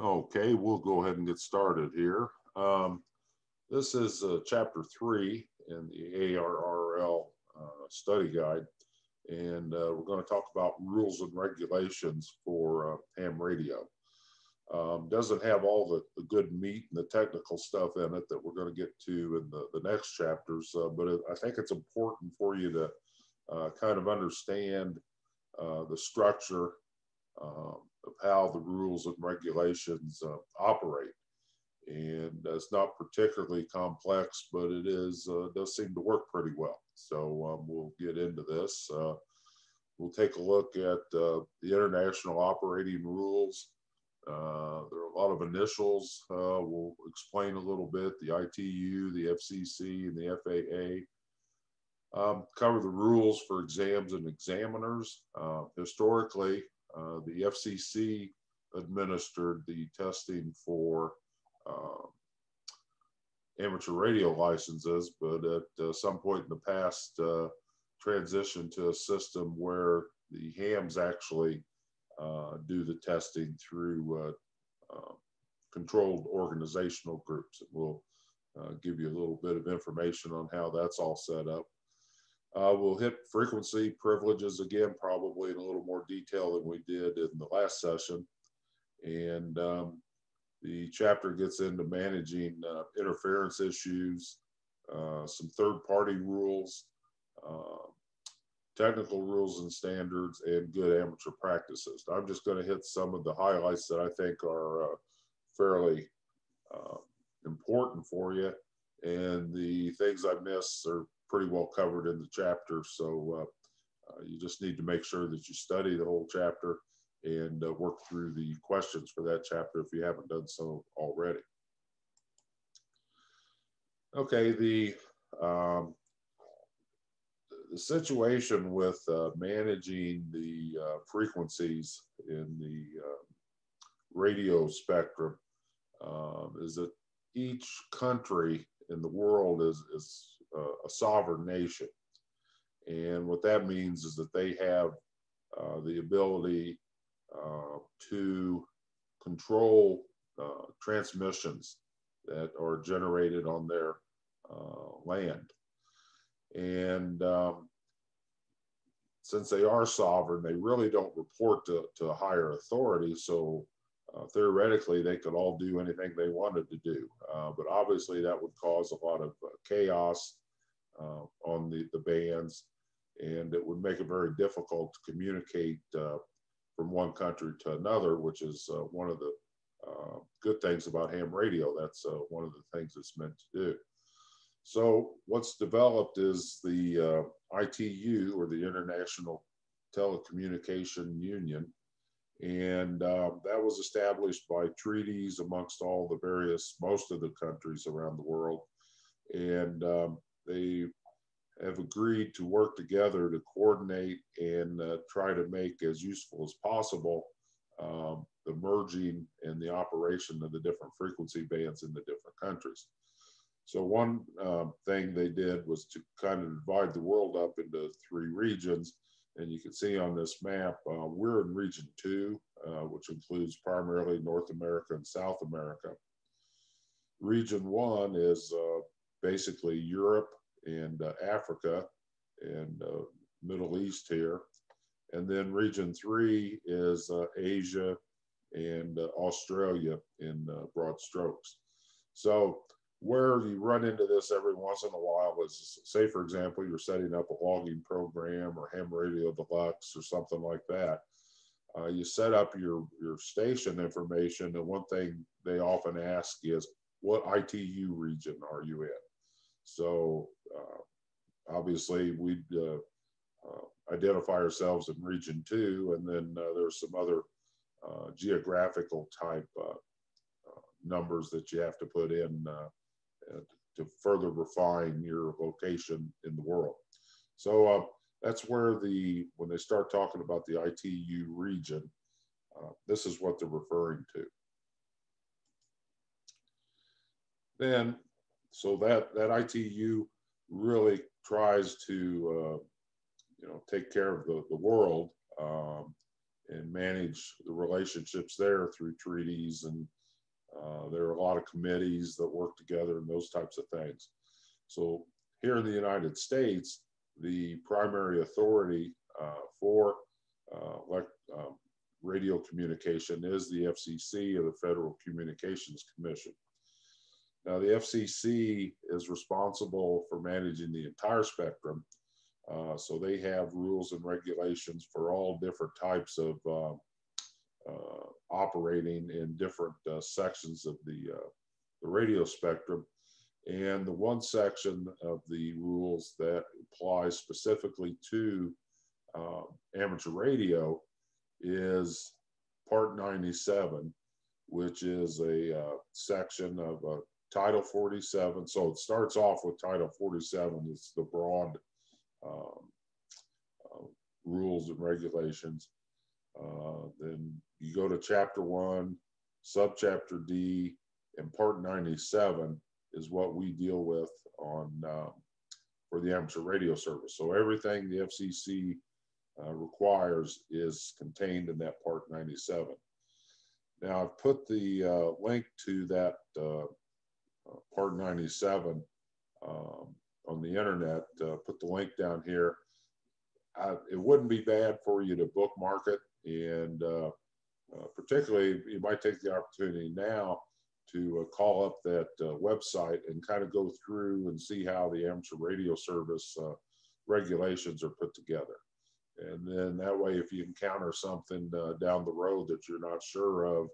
Okay, we'll go ahead and get started here. This is chapter 3 in the ARRL study guide, and we're going to talk about rules and regulations for ham radio. Doesn't have all the good meat and the technical stuff in it that we're going to get to in the next chapters, but I think it's important for you to kind of understand the structure of how the rules and regulations operate. And it's not particularly complex, but it does seem to work pretty well. So we'll get into this. We'll take a look at the international operating rules. There are a lot of initials. We'll explain a little bit the ITU, the FCC, and the FAA. Cover the rules for exams and examiners. Historically, the FCC administered the testing for amateur radio licenses, but at some point in the past, transitioned to a system where the hams actually do the testing through controlled organizational groups. And we'll give you a little bit of information on how that's all set up. We'll hit frequency privileges again, probably in a little more detail than we did in the last session. And the chapter gets into managing interference issues, some third-party rules, technical rules and standards, and good amateur practices. I'm just going to hit some of the highlights that I think are fairly important for you. And the things I miss are pretty well covered in the chapter. So you just need to make sure that you study the whole chapter and work through the questions for that chapter if you haven't done so already. Okay, the situation with managing the frequencies in the radio spectrum is that each country in the world is a sovereign nation. And what that means is that they have the ability to control transmissions that are generated on their land. And since they are sovereign, they really don't report to a higher authority. So theoretically, they could all do anything they wanted to do. But obviously, that would cause a lot of chaos on the bands, and it would make it very difficult to communicate from one country to another, which is one of the good things about ham radio. That's one of the things it's meant to do. So what's developed is the ITU, or the International Telecommunication Union, and that was established by treaties amongst all the most of the countries around the world. And they have agreed to work together to coordinate and try to make as useful as possible the merging and the operation of the different frequency bands in the different countries. So one thing they did was to kind of divide the world up into 3 regions. And you can see on this map, we're in region 2, which includes primarily North America and South America. Region 1 is basically Europe and Africa and Middle East here. And then region 3 is Asia and Australia in broad strokes. So where you run into this every once in a while is, say, for example, you're setting up a logging program or ham radio deluxe or something like that. You set up your station information, and one thing they often ask is, what ITU region are you in? So obviously we'd identify ourselves in region 2, and then there's some other geographical type numbers that you have to put in to further refine your location in the world. So that's where when they start talking about the ITU region, this is what they're referring to. Then, so that ITU really tries to take care of the world, and manage the relationships there through treaties, and there are a lot of committees that work together and those types of things. So here in the United States, the primary authority for radio communication is the FCC, or the Federal Communications Commission. Now, the FCC is responsible for managing the entire spectrum. So they have rules and regulations for all different types of operating in different sections of the radio spectrum. And the one section of the rules that applies specifically to amateur radio is Part 97, which is a section of Title 47. So it starts off with Title 47. It's the broad rules and regulations. Then you go to Chapter 1, Subchapter D, and Part 97 is what we deal with on for the amateur radio service. So everything the FCC requires is contained in that Part 97. Now, I've put the link to that Part 97 on the internet, put the link down here. It wouldn't be bad for you to bookmark it, and particularly you might take the opportunity now to call up that website and kind of go through and see how the amateur radio service regulations are put together. And then that way, if you encounter something down the road that you're not sure of,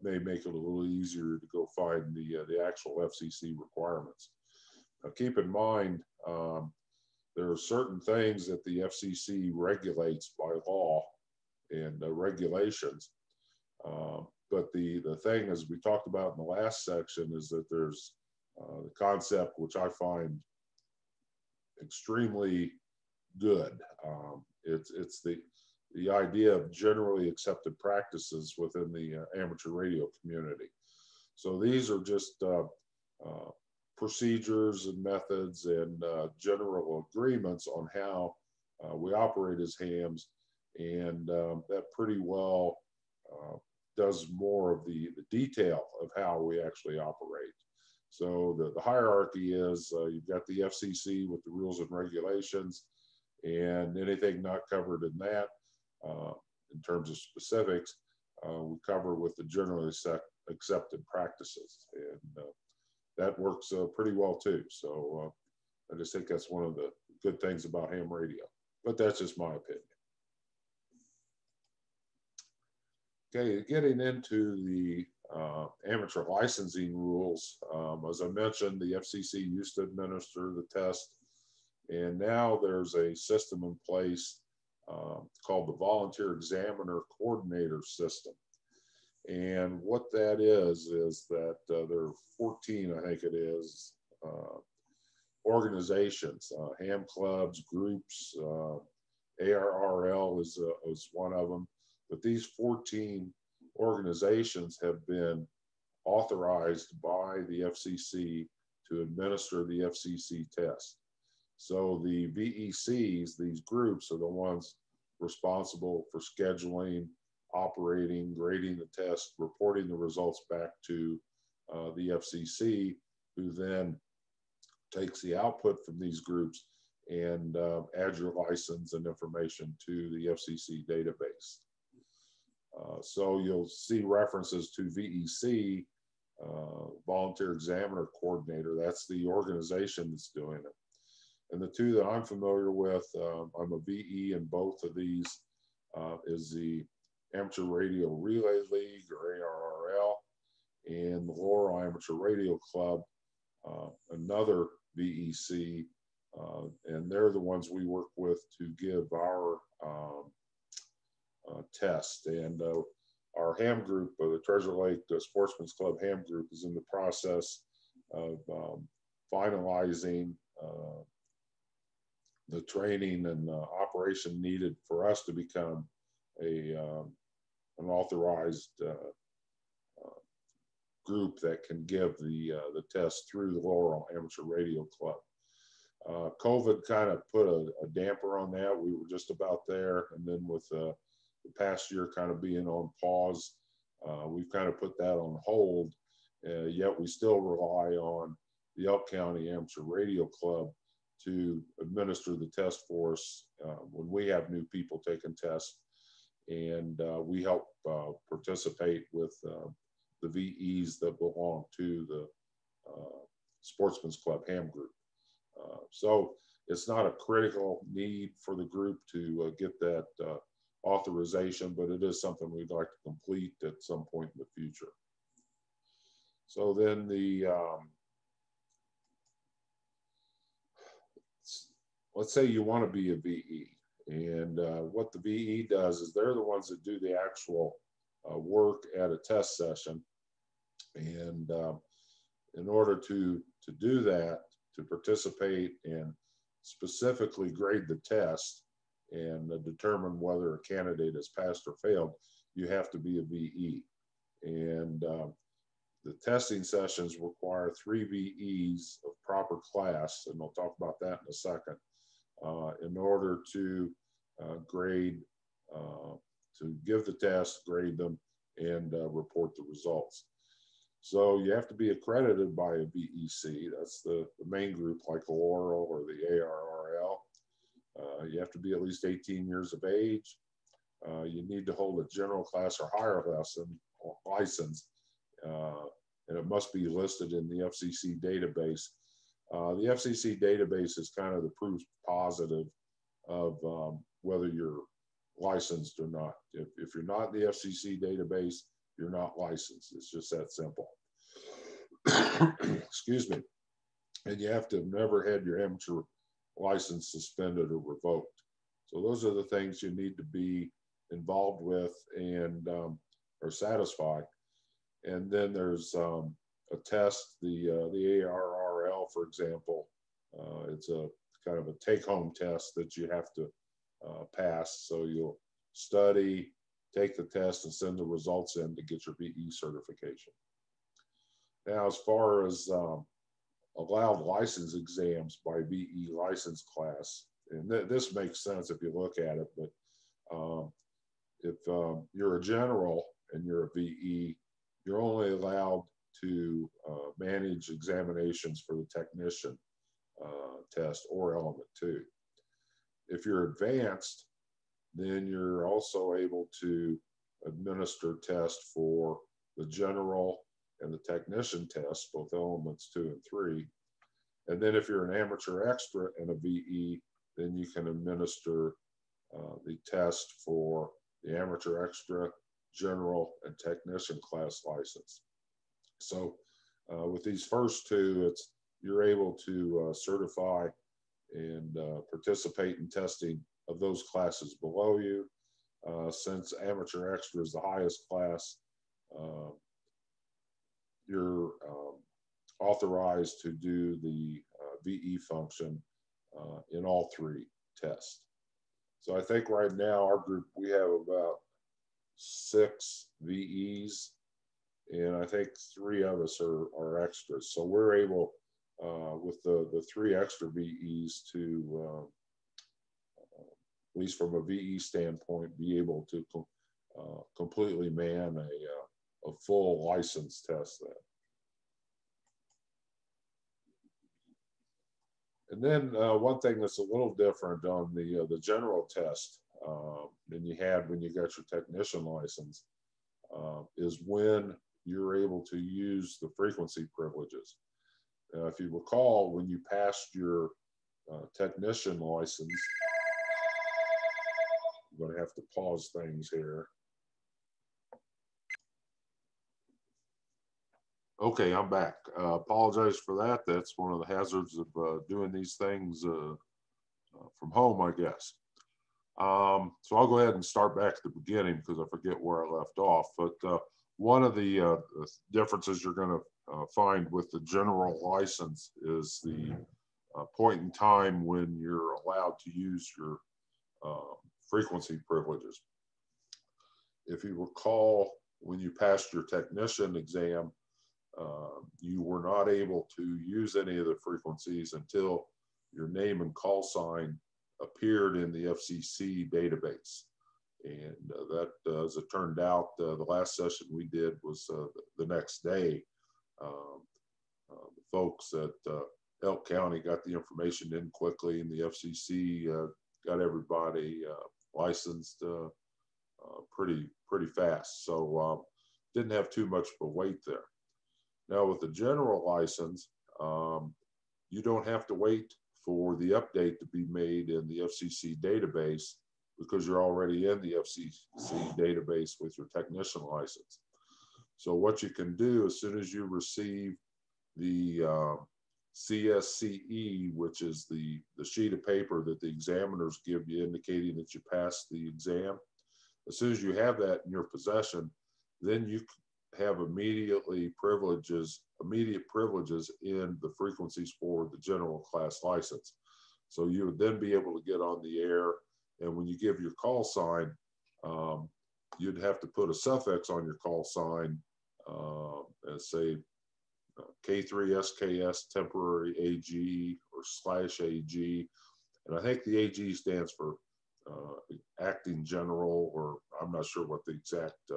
may make it a little easier to go find the actual FCC requirements. Now, keep in mind, there are certain things that the FCC regulates by law and regulations. But the thing, as we talked about in the last section, is that there's the concept, which I find extremely good. It's the idea of generally accepted practices within the amateur radio community. So these are just procedures and methods and general agreements on how we operate as hams, and that pretty well does more of the detail of how we actually operate. So the hierarchy is you've got the FCC with the rules and regulations, and anything not covered in that in terms of specifics, we cover with the generally accepted practices. And that works pretty well too. So I just think that's one of the good things about ham radio, but that's just my opinion. Okay, getting into the amateur licensing rules, as I mentioned, the FCC used to administer the test, and now there's a system in place called the Volunteer Examiner Coordinator System. And what that is that there are 14, I think it is, organizations, ham clubs, groups, ARRL is one of them. But these 14 organizations have been authorized by the FCC to administer the FCC test. So the VECs, these groups, are the ones responsible for scheduling, operating, grading the test, reporting the results back to the FCC, who then takes the output from these groups and adds your license and information to the FCC database. So you'll see references to VEC, Volunteer Examiner Coordinator. That's the organization that's doing it. And the two that I'm familiar with, I'm a VE in both of these, is the Amateur Radio Relay League, or ARRL, and the Laurel Amateur Radio Club, another VEC, and they're the ones we work with to give our test. And our ham group, the Treasure Lake Sportsman's Club ham group, is in the process of finalizing the training and operation needed for us to become an authorized group that can give the test through the Laurel Amateur Radio Club. COVID kind of put a damper on that. We were just about there, and then with the past year kind of being on pause, we've kind of put that on hold, yet we still rely on the Elk County Amateur Radio Club to administer the test for us when we have new people taking tests. And we help participate with the VEs that belong to the Sportsman's Club Ham Group. So it's not a critical need for the group to get that authorization, but it is something we'd like to complete at some point in the future. So then let's say you want to be a VE, and what the VE does is they're the ones that do the actual work at a test session. And in order to do that, to participate and specifically grade the test and determine whether a candidate has passed or failed, you have to be a VE. And the testing sessions require 3 VEs of proper class, and we'll talk about that in a second, in order to grade, to give the test, grade them, and report the results. So you have to be accredited by a VEC. That's the main group, like Oral or the ARRL. You have to be at least 18 years of age. You need to hold a general class or higher license, and it must be listed in the FCC database. The FCC database is kind of the proof positive of whether you're licensed or not. If you're not in the FCC database, you're not licensed. It's just that simple. Excuse me. And you have to have never had your amateur license suspended or revoked. So those are the things you need to be involved with and or satisfy. And then there's a test, the ARRL, for example. It's a kind of a take-home test that you have to pass. So you'll study, take the test, and send the results in to get your VE certification. Now, as far as allowed license exams by VE license class, and this makes sense if you look at it, but if you're a general and you're a VE, you're only allowed to manage examinations for the technician test or element 2. If you're advanced, then you're also able to administer tests for the general and the technician tests, both elements 2 and 3. And then if you're an amateur extra and a VE, then you can administer the test for the amateur extra, general, and technician class license. So with these first 2, you're able to certify and participate in testing of those classes below you. Since amateur extra is the highest class, you're authorized to do the VE function in all 3 tests. So I think right now our group, we have about 6 VEs, and I think 3 of us are extras. So we're able, with the 3 extra VEs, to, at least from a VE standpoint, be able to completely man a full license test then. And then one thing that's a little different on the general test than you had when you got your technician license is when you're able to use the frequency privileges. If you recall, when you passed your technician license, I'm going to have to pause things here. Okay, I'm back. Apologize for that. That's one of the hazards of doing these things from home, I guess. So I'll go ahead and start back at the beginning because I forget where I left off. But one of the differences you're going to find with the general license is the point in time when you're allowed to use your frequency privileges. If you recall, when you passed your technician exam, you were not able to use any of the frequencies until your name and call sign appeared in the FCC database. And that, as it turned out, the last session we did was the next day. The folks at Elk County got the information in quickly, and the FCC got everybody licensed pretty fast. So didn't have too much of a wait there. Now with the general license, you don't have to wait for the update to be made in the FCC database because you're already in the FCC database with your technician license. So what you can do as soon as you receive the CSCE, which is the sheet of paper that the examiners give you indicating that you passed the exam, as soon as you have that in your possession, then you have immediate privileges in the frequencies for the general class license. So you would then be able to get on the air, and when you give your call sign, you'd have to put a suffix on your call sign and say K3SKS temporary AG or /AG. And I think the AG stands for acting general, or I'm not sure what the exact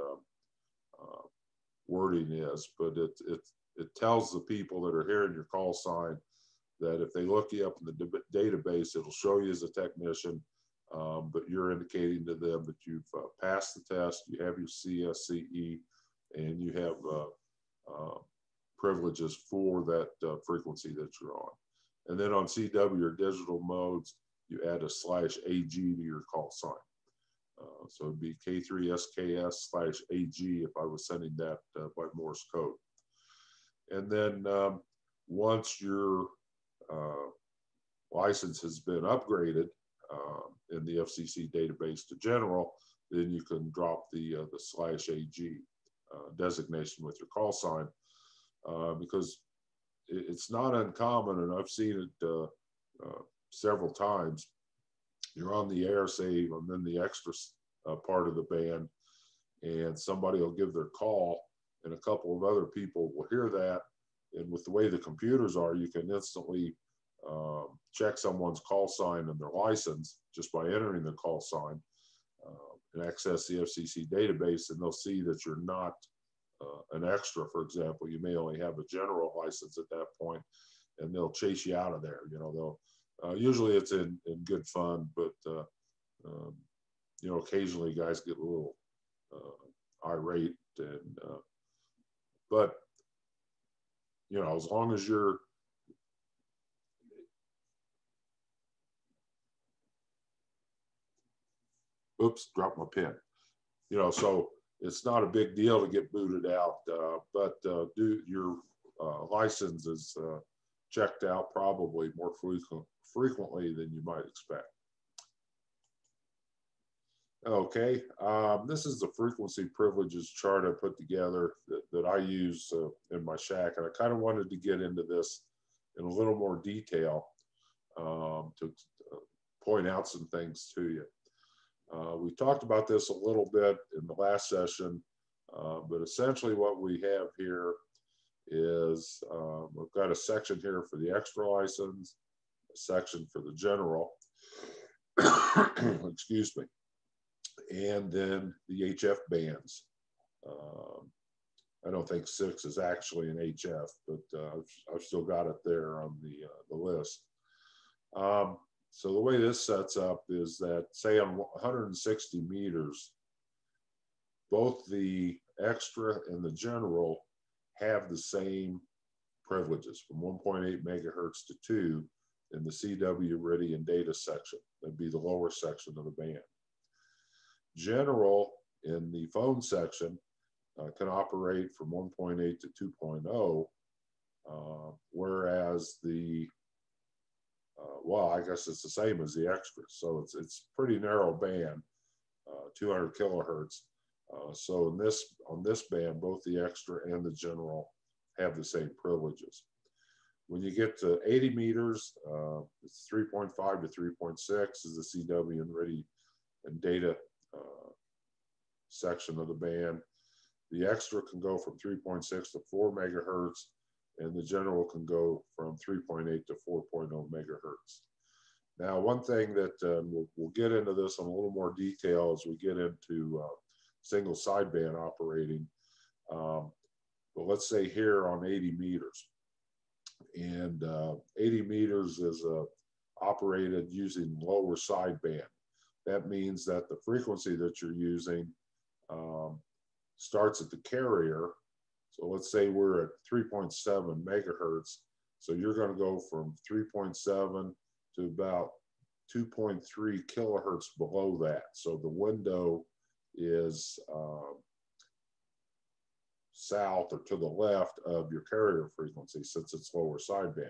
wording is, but it tells the people that are hearing your call sign that if they look you up in the database, it'll show you as a technician, but you're indicating to them that you've passed the test, you have your CSCE, and you have privileges for that frequency that you're on. And then on CW or digital modes, you add a /AG to your call sign. So it'd be K3SKS/AG if I was sending that by Morse code. And then once your license has been upgraded in the FCC database to general, then you can drop the /AG designation with your call sign, because it's not uncommon, and I've seen it several times. You're on the air, say I'm in the extra part of the band, and somebody will give their call, and a couple of other people will hear that. And with the way the computers are, you can instantly check someone's call sign and their license just by entering the call sign and access the FCC database, and they'll see that you're not an extra, for example. You may only have a general license at that point, and they'll chase you out of there. You know, they'll usually it's in good fun, but you know, occasionally guys get a little irate, and but you know, as long as you're oops, dropped my pen. You know, so it's not a big deal to get booted out, but do your license is checked out probably more frequently than you might expect. Okay, this is the frequency privileges chart I put together that I use in my shack, and I kind of wanted to get into this in a little more detail to point out some things to you. We talked about this a little bit in the last session, but essentially what we have here is we've got a section here for the extra license, a section for the general, excuse me, and then the HF bands. I don't think 6 is actually an HF, but I've still got it there on the list. So the way this sets up is that, say on 160 meters, both the extra and the general have the same privileges from 1.8 megahertz to 2 in the CW Iridian data section. That'd be the lower section of the band. General in the phone section can operate from 1.8 to 2.0, whereas the well, I guess it's the same as the extra. So it's pretty narrow band, 200 kilohertz. So on this band, both the extra and the general have the same privileges. When you get to 80 meters, it's 3.5 to 3.6 is the CW and Iridian and data section of the band. The extra can go from 3.6 to 4 megahertz, and the general can go from 3.8 to 4.0 megahertz. Now, one thing that we'll get into this in a little more detail as we get into single sideband operating. But let's say here on 80 meters, and 80 meters is operated using lower sideband. That means that the frequency that you're using starts at the carrier. So let's say we're at 3.7 megahertz. So you're going to go from 3.7 to about 2.3 kilohertz below that. So the window is south or to the left of your carrier frequency since it's lower sideband.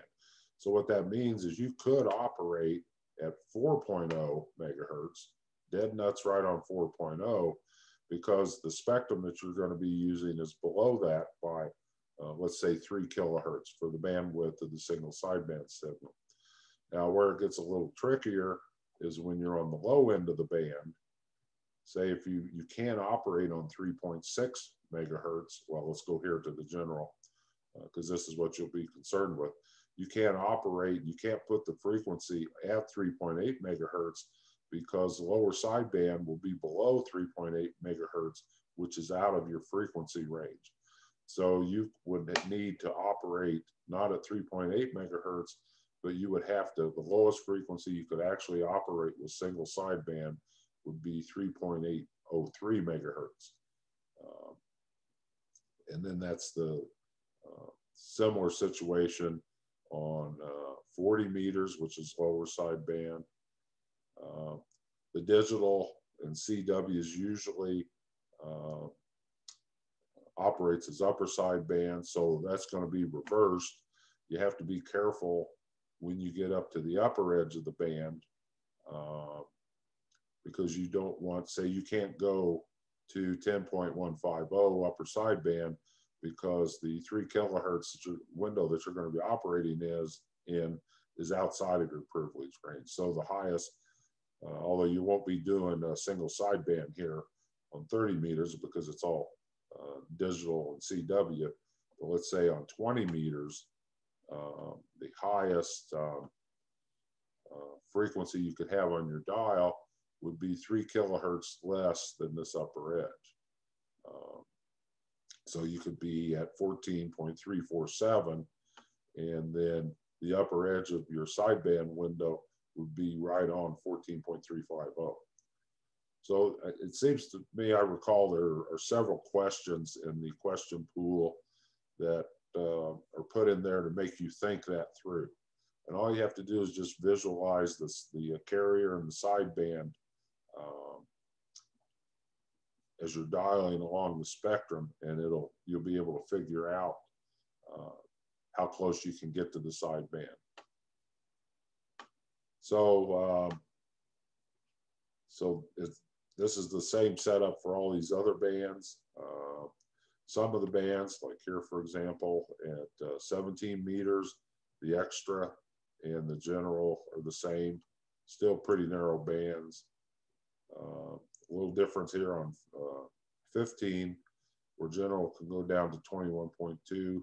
So what that means is you could operate at 4.0 megahertz, dead nuts right on 4.0, because the spectrum that you're going to be using is below that by, let's say, 3 kilohertz for the bandwidth of the single sideband signal. Now, where it gets a little trickier is when you're on the low end of the band. Say if you can't operate on 3.6 megahertz, well, let's go here to the general, because this is what you'll be concerned with. You can't operate, you can't put the frequency at 3.8 megahertz because the lower sideband will be below 3.8 megahertz, which is out of your frequency range. So you would need to operate not at 3.8 megahertz, but you would have to, the lowest frequency you could actually operate with single sideband would be 3.803 megahertz. And then that's the similar situation on 40 meters, which is lower sideband. The digital and CW usually operates as upper sideband, so that's going to be reversed. You have to be careful when you get up to the upper edge of the band, because you don't want, say you can't go to 10.150 upper sideband because the 3 kilohertz window that you're going to be operating is outside of your privilege range. So the highest, although you won't be doing a single sideband here on 30 meters because it's all digital and CW, but let's say on 20 meters, the highest frequency you could have on your dial would be 3 kilohertz less than this upper edge. So you could be at 14.347, and then the upper edge of your sideband window would be right on 14.350. So it seems to me, I recall there are several questions in the question pool that are put in there to make you think that through. And all you have to do is just visualize this, the carrier and the sideband as you're dialing along the spectrum, and you'll be able to figure out how close you can get to the sideband. So, this is the same setup for all these other bands. Some of the bands, like here, for example, at 17 meters, the extra and the general are the same, still pretty narrow bands. A little difference here on 15, where general can go down to 21.2,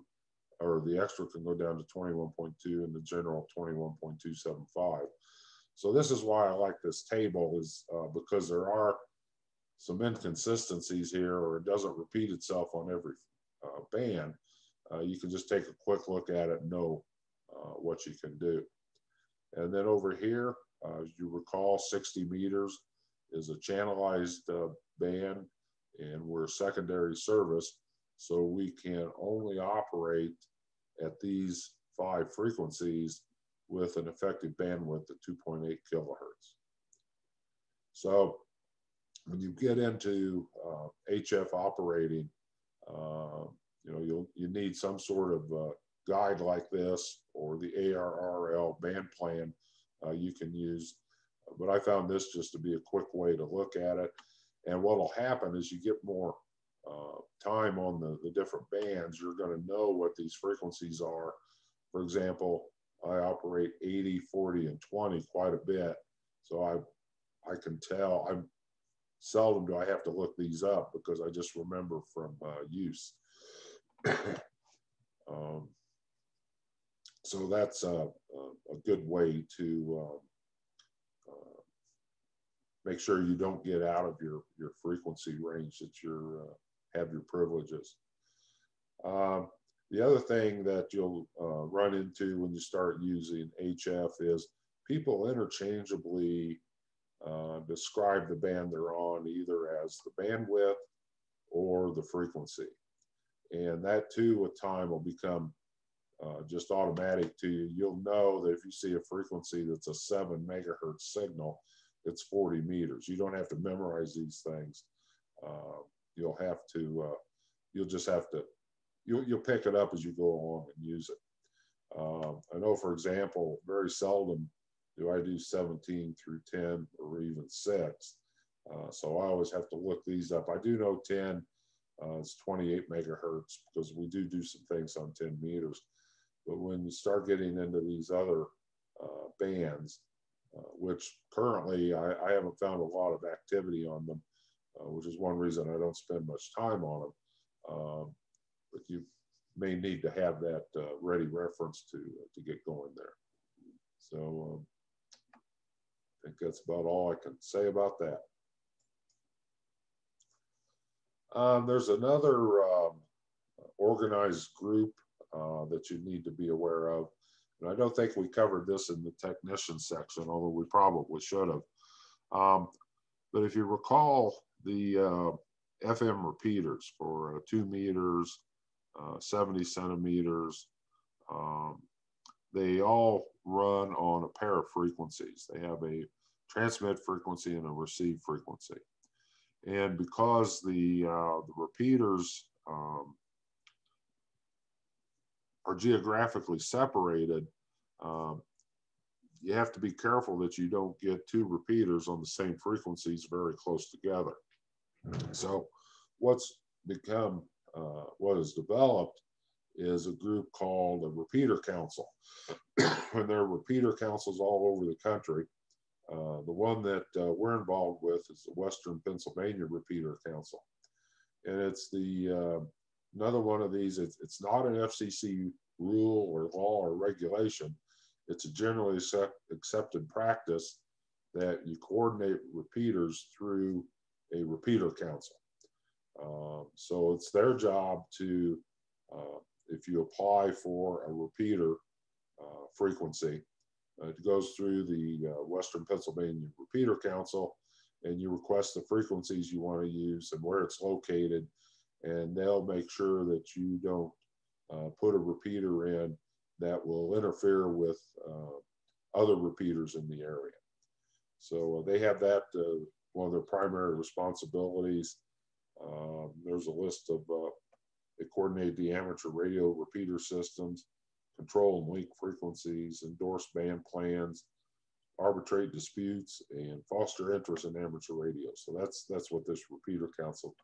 or the extra can go down to 21.2, and the general 21.275. So this is why I like this table, is because there are some inconsistencies here, or it doesn't repeat itself on every band. You can just take a quick look at it and know what you can do. And then over here, as you recall, 60 meters is a channelized band, and we're secondary service, so we can only operate at these 5 frequencies with an effective bandwidth of 2.8 kilohertz. So when you get into HF operating, you need some sort of guide like this, or the ARRL band plan you can use. But I found this just to be a quick way to look at it. And what will happen is you get more time on the different bands, you're going to know what these frequencies are. For example, I operate 80, 40, and 20 quite a bit. So I can tell. Seldom do I have to look these up because I just remember from use. So that's a good way to make sure you don't get out of your frequency range that you're have your privileges. The other thing that you'll run into when you start using HF is people interchangeably describe the band they're on either as the bandwidth or the frequency. And that too with time will become just automatic to you. You'll know that if you see a frequency that's a 7 megahertz signal, it's 40 meters. You don't have to memorize these things. You'll have to, you'll just have to, you'll pick it up as you go along and use it. I know, for example, very seldom do I do 17 through 10 or even 6. So I always have to look these up. I do know 10 is 28 megahertz because we do some things on 10 meters. But when you start getting into these other bands, which currently I haven't found a lot of activity on them, which is one reason I don't spend much time on them. But you may need to have that ready reference to get going there. So I think that's about all I can say about that. There's another organized group that you need to be aware of. And I don't think we covered this in the technician section, although we probably should have. But if you recall the FM repeaters for 2 meters, 70 centimeters, they all run on a pair of frequencies. They have a transmit frequency and a receive frequency. And because the repeaters are geographically separated, you have to be careful that you don't get 2 repeaters on the same frequencies very close together. So what's become, what is developed is a group called a repeater council. And there are repeater councils all over the country. The one that we're involved with is the Western Pennsylvania Repeater Council. And it's the another one of these, it's not an FCC rule or law or regulation. It's a generally accepted practice that you coordinate repeaters through a repeater council. So it's their job to, if you apply for a repeater frequency, it goes through the Western Pennsylvania Repeater Council, and you request the frequencies you want to use and where it's located, and they'll make sure that you don't put a repeater in that will interfere with other repeaters in the area. So they have that, one of their primary responsibilities. There's a list of, they coordinate the amateur radio repeater systems, control and link frequencies, endorse band plans, arbitrate disputes, and foster interest in amateur radio. So that's what this repeater council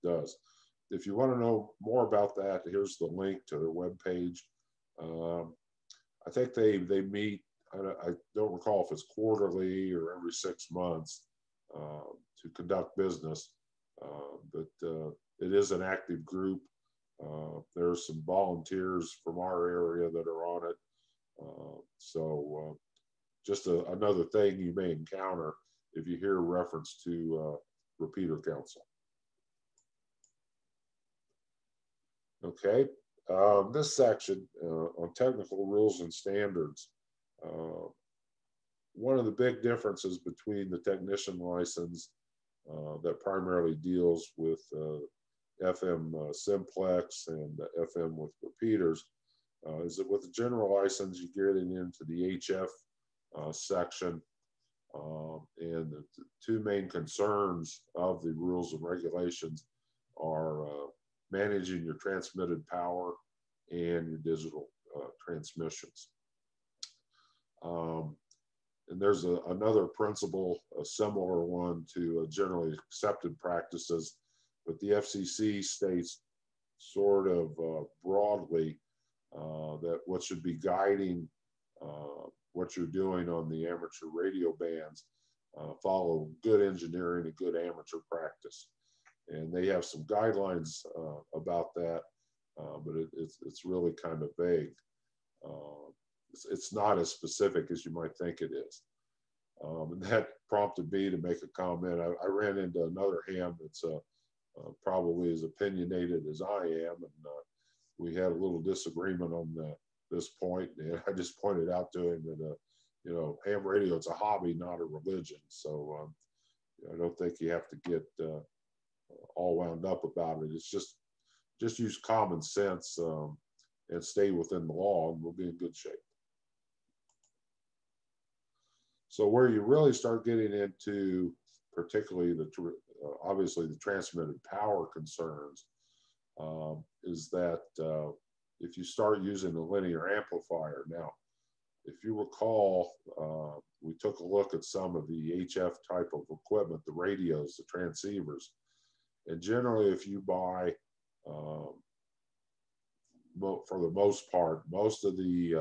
does. If you want to know more about that, here's the link to their webpage. I think they meet, I don't recall if it's quarterly or every 6 months to conduct business, but it is an active group. There's some volunteers from our area that are on it. So just another thing you may encounter if you hear reference to Repeater Council. Okay, this section on technical rules and standards. One of the big differences between the technician license that primarily deals with FM simplex and FM with repeaters is that with the general license, you're getting into the HF section. And the 2 main concerns of the rules and regulations are managing your transmitted power and your digital transmissions. And there's another principle, a similar one to generally accepted practices, but the FCC states sort of broadly that what should be guiding what you're doing on the amateur radio bands follow good engineering and good amateur practice. And they have some guidelines about that, but it's really kind of vague. It's not as specific as you might think it is. And that prompted me to make a comment. I ran into another ham that's probably as opinionated as I am, and we had a little disagreement on this point. And I just pointed out to him that, you know, ham radio, it's a hobby, not a religion. So I don't think you have to get all wound up about it. It's just use common sense and stay within the law, and we'll be in good shape. So where you really start getting into, particularly obviously the transmitted power concerns, is that if you start using a linear amplifier. Now, if you recall, we took a look at some of the HF type of equipment, the radios, the transceivers, and generally if you buy, for the most part, most of the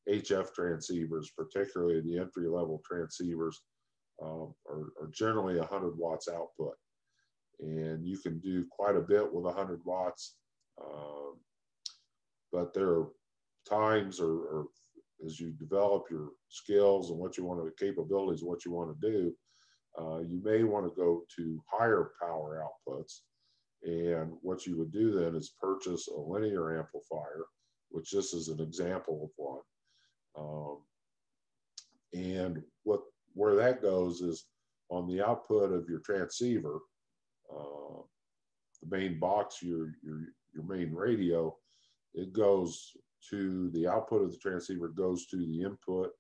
HF transceivers, particularly the entry-level transceivers, are generally 100 watts output. And you can do quite a bit with 100 watts, but there are times or as you develop your skills and what you want to, capabilities, what you want to do, you may want to go to higher power outputs. And what you would do then is purchase a linear amplifier, which this is an example of one. And where that goes is on the output of your transceiver, the main box, your main radio, it goes to the output of the transceiver, goes to the input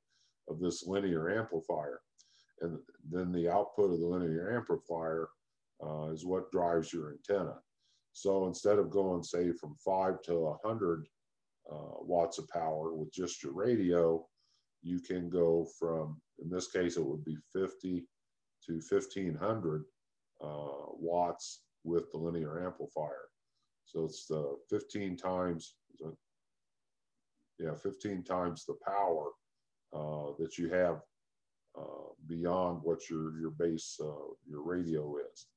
of this linear amplifier. And then the output of the linear amplifier is what drives your antenna. So instead of going, say, from 5 to 100 watts of power with just your radio, you can go from, in this case, it would be 50 to 1500 watts with the linear amplifier. So it's the 15 times the power that you have beyond what your base, your radio is.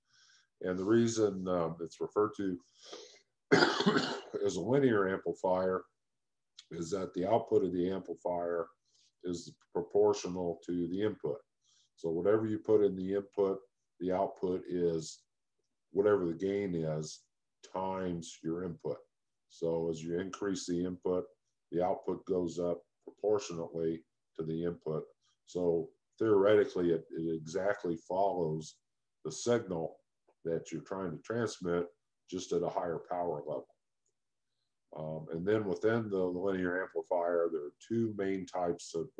And the reason it's referred to as a linear amplifier is that the output of the amplifier is proportional to the input. So whatever you put in the input, the output is whatever the gain is times your input. So as you increase the input, the output goes up proportionately to the input. So theoretically, it exactly follows the signal that you're trying to transmit, just at a higher power level. And then within the linear amplifier, there are two main types of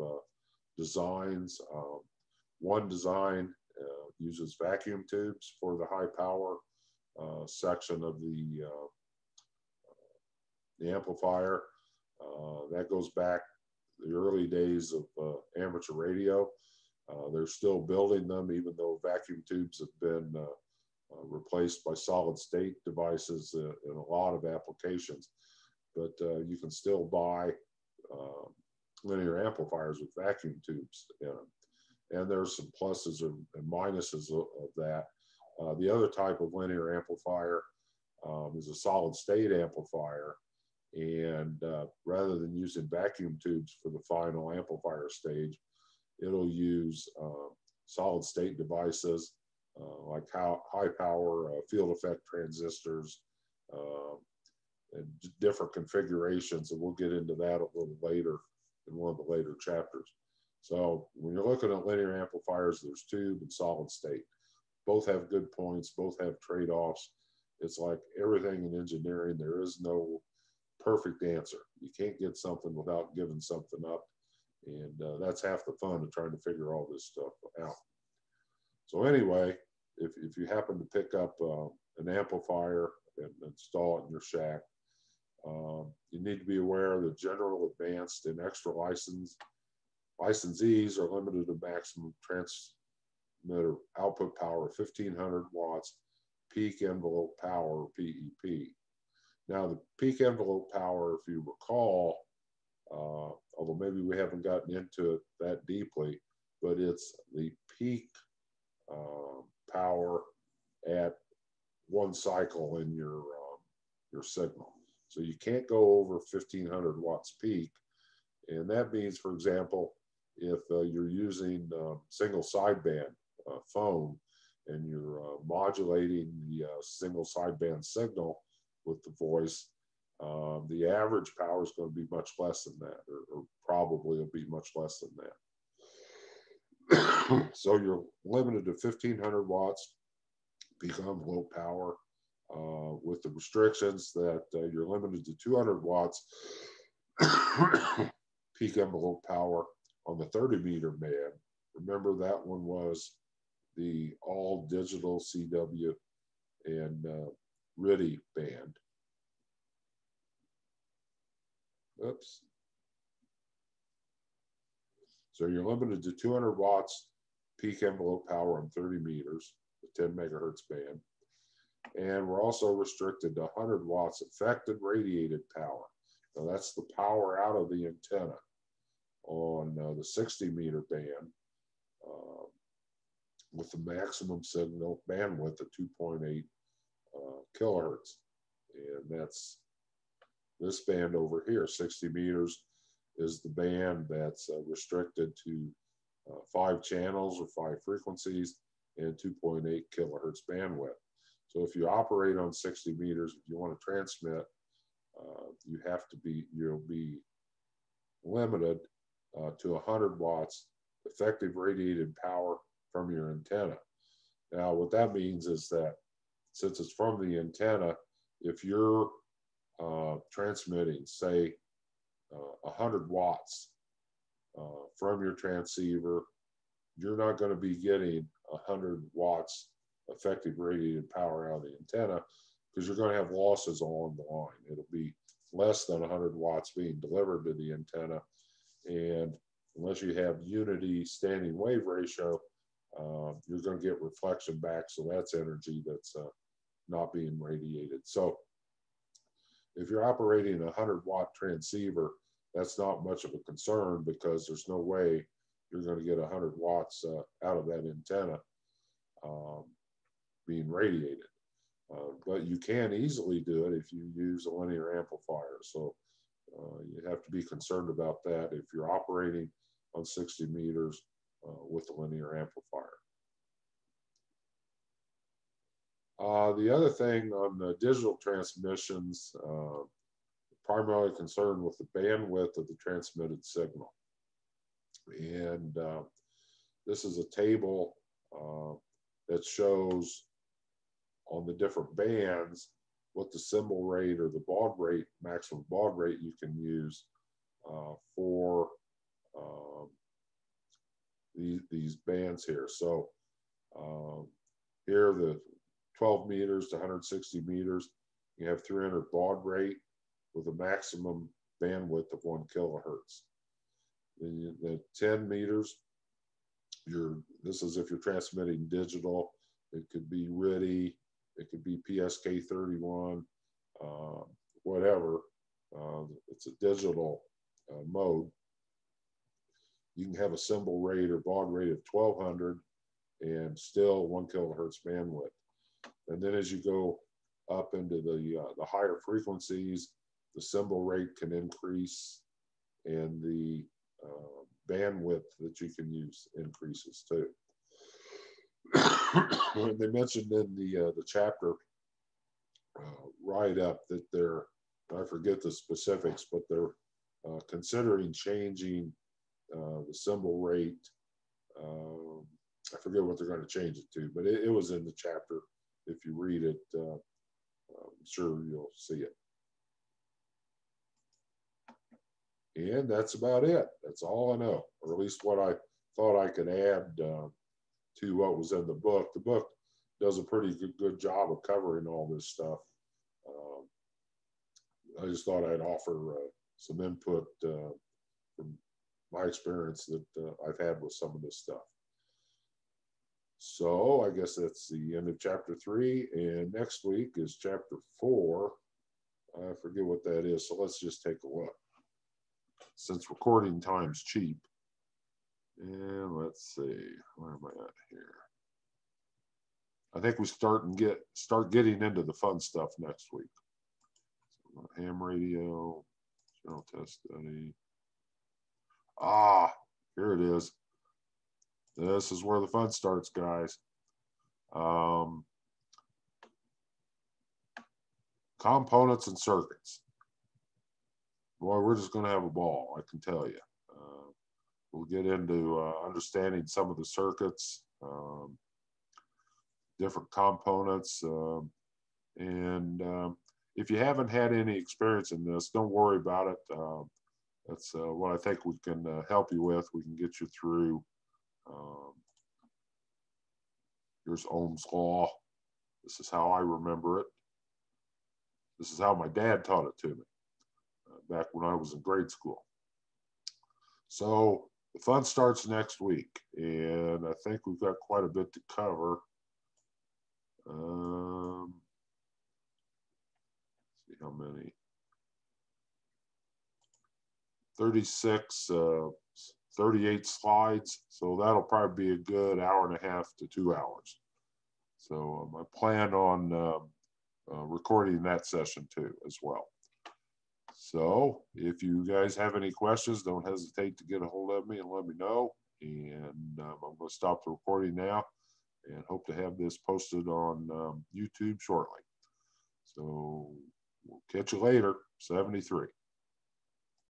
designs. One design uses vacuum tubes for the high power section of the amplifier. That goes back to the early days of amateur radio. They're still building them, even though vacuum tubes have been replaced by solid state devices in a lot of applications. But you can still buy linear amplifiers with vacuum tubes in them. And there's some pluses and minuses of that. The other type of linear amplifier is a solid state amplifier. And rather than using vacuum tubes for the final amplifier stage, it'll use solid state devices like high power field effect transistors and different configurations. And we'll get into that a little later in one of the later chapters. So when you're looking at linear amplifiers, there's tube and solid state. Both have good points, both have trade-offs. It's like everything in engineering, there is no perfect answer. You can't get something without giving something up. And that's half the fun of trying to figure all this stuff out. So anyway, if you happen to pick up an amplifier and install it in your shack, you need to be aware that general, advanced, and extra licensees are limited to maximum transmitter output power of 1500 watts, peak envelope power, PEP. Now, the peak envelope power, if you recall, although maybe we haven't gotten into it that deeply, but it's the peak power at one cycle in your signal. So you can't go over 1500 watts peak. And that means, for example, if you're using single sideband phone and you're modulating the single sideband signal with the voice, the average power is going to be much less than that, or probably will be much less than that. So you're limited to 1,500 watts peak envelope power, with the restrictions that you're limited to 200 watts peak envelope power on the 30-meter band. Remember, that one was the all digital CW and RTTY band. Oops. So you're limited to 200 watts peak envelope power on 30 meters, the 10 megahertz band. And we're also restricted to 100 watts effective radiated power. Now that's the power out of the antenna on the 60-meter band, with the maximum signal bandwidth of 2.8 kilohertz. And that's this band over here. 60 meters is the band that's restricted to 5 channels or 5 frequencies and 2.8 kilohertz bandwidth. So if you operate on 60 meters, if you want to transmit, you'll be limited to 100 watts effective radiated power from your antenna. Now, what that means is that since it's from the antenna, if you're transmitting, say, 100 watts from your transceiver, you're not going to be getting 100 watts effective radiated power out of the antenna, because you're going to have losses along the line. It'll be less than 100 watts being delivered to the antenna, and unless you have unity standing wave ratio, you're going to get reflection back, so that's energy that's not being radiated. So if you're operating a 100-watt transceiver, that's not much of a concern, because there's no way you're going to get 100 watts out of that antenna being radiated. But you can easily do it if you use a linear amplifier. So you have to be concerned about that if you're operating on 60 meters with a linear amplifier. The other thing on the digital transmissions, primarily concerned with the bandwidth of the transmitted signal. And this is a table that shows on the different bands what the symbol rate or the baud rate, maximum baud rate you can use for these bands here. So here, the 12 meters to 160 meters, you have 300 baud rate with a maximum bandwidth of 1 kilohertz. The 10 meters, this is if you're transmitting digital. It could be RTTY, it could be PSK31, whatever. It's a digital mode. You can have a symbol rate or baud rate of 1200 and still 1 kilohertz bandwidth. And then as you go up into the higher frequencies, the symbol rate can increase, and the bandwidth that you can use increases too. They mentioned in the chapter write-up that they're, I forget the specifics, but they're considering changing the symbol rate. I forget what they're going to change it to, but it was in the chapter. If you read it, I'm sure you'll see it. And that's about it. That's all I know, or at least what I thought I could add to what was in the book. The book does a pretty good job of covering all this stuff. I just thought I'd offer some input from my experience that I've had with some of this stuff. So I guess that's the end of chapter 3, and next week is chapter 4. I forget what that is, so let's just take a look, since recording time's cheap. And let's see, where am I at here? I think we start getting into the fun stuff next week. So, ham radio, general test study. Here it is. This is where the fun starts, guys. Components and circuits. Boy, we're just going to have a ball, I can tell you. We'll get into understanding some of the circuits, different components, and if you haven't had any experience in this, don't worry about it. That's what I think we can help you with. We can get you through. Here's Ohm's law. This is how I remember it. This is how my dad taught it to me back when I was in grade school. So the fun starts next week, and I think we've got quite a bit to cover. See how many. 36, 38 slides. So that'll probably be a good hour and a half to 2 hours. So I plan on recording that session too as well. So if you guys have any questions, don't hesitate to get a hold of me and let me know. And I'm going to stop the recording now and hope to have this posted on YouTube shortly. So we'll catch you later. 73.